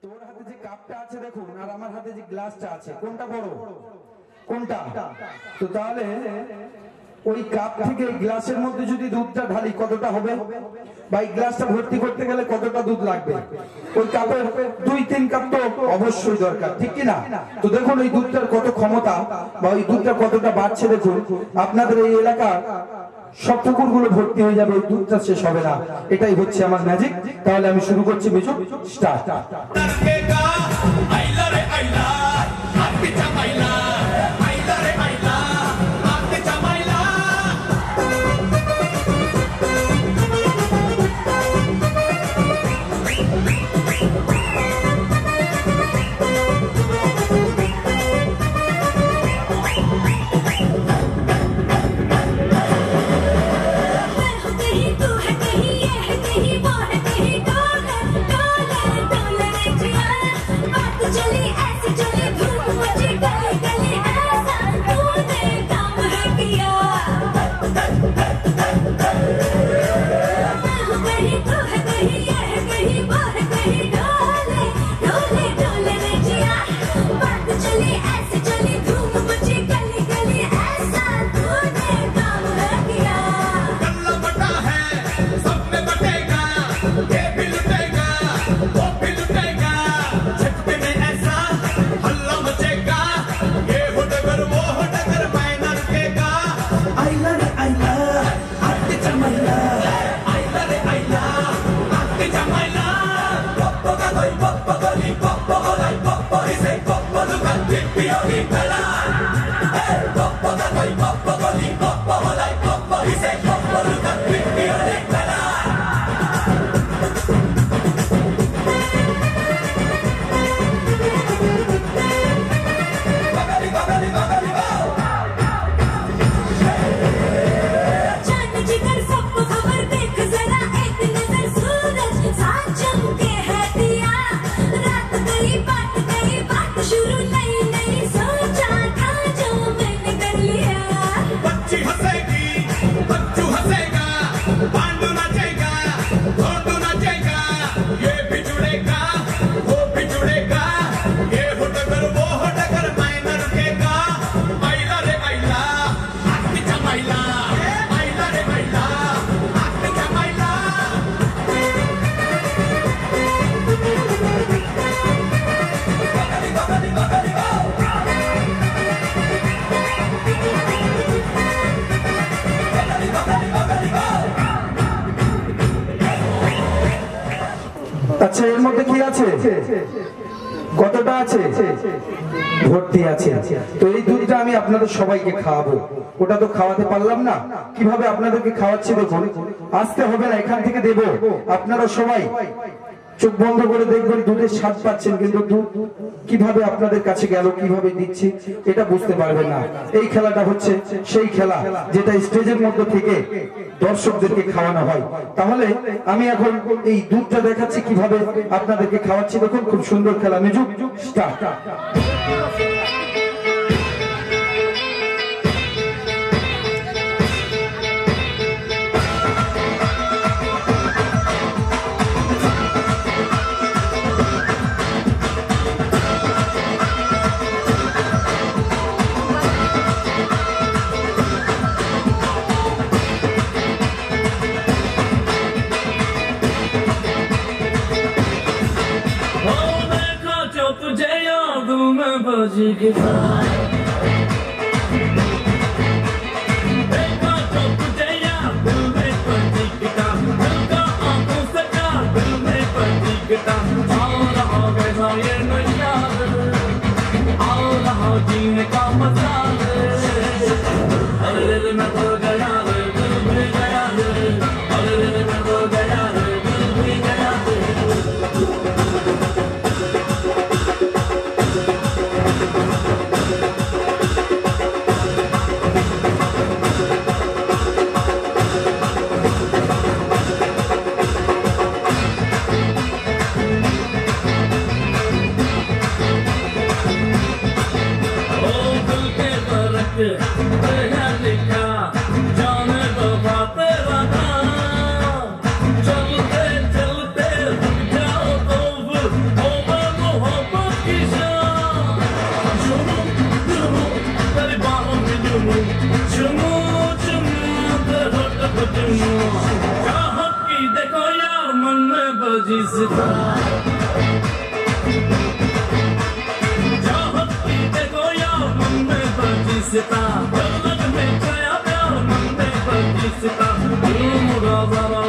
তোর হাতে যে কাপটা আছে দেখুন আর আমার হাতে যে গ্লাসটা আছে কোনটা বড় কোনটা তো তাহলে ওই কাপ থেকে এই গ্লাসের মধ্যে যদি দুধটা ঢালি কতটা হবে বা এই গ্লাসটা ভর্তি করতে গেলে কতটা দুধ লাগবে ওই কাপের 2-3 কাপ তো অবশ্যই দরকার ঠিক কি না তো দেখুন এই দুধটার কত ক্ষমতা বা ওই দুধটা কতটা বাড়ছে দেখুন আপনাদের এই এলাকা সব পুকুরগুলো ভর্তি হয়ে যাবে ওই দুধটা শেষ হবে না এটাই হচ্ছে আমার ম্যাজিক তাহলে আমি শুরু করছি মিজু স্টার্ট আচ্ছা এর মধ্যে কি আছে কতটা আছে ভর্তি আছে তো এই দুধটা আমি আপনাদের সবাইকে খাওয়াবো ওটা তো খাওয়াতে পারলাম না কিভাবে আপনাদেরকে খাওয়াচ্ছি দেখুন আসতে হবে না এখান থেকে দেব আপনারা সবাই চোখ বন্ধ করে দেখবেন দুধের স্বাদ পাচ্ছেন কিন্তু দুধ কিভাবে আপনাদের কাছে গেল কিভাবে দিচ্ছি এটা বুঝতে পারবেন না এই খেলাটা হচ্ছে সেই খেলা যেটা স্টেজের মধ্যে থেকে দর্শকদেরকে খাওয়ানো হয় তাহলে আমি এখন এই দুধটা দেখাচ্ছি কিভাবে আপনাদেরকে খাওয়াচ্ছি দেখুন খুব সুন্দর খেলা মিজু স্টার্ট बजिस्ता चाहत की देखो यार मन में बजिस्ता दौलत में छाया प्यार मन में बजिस्ता दिल मुरा जरा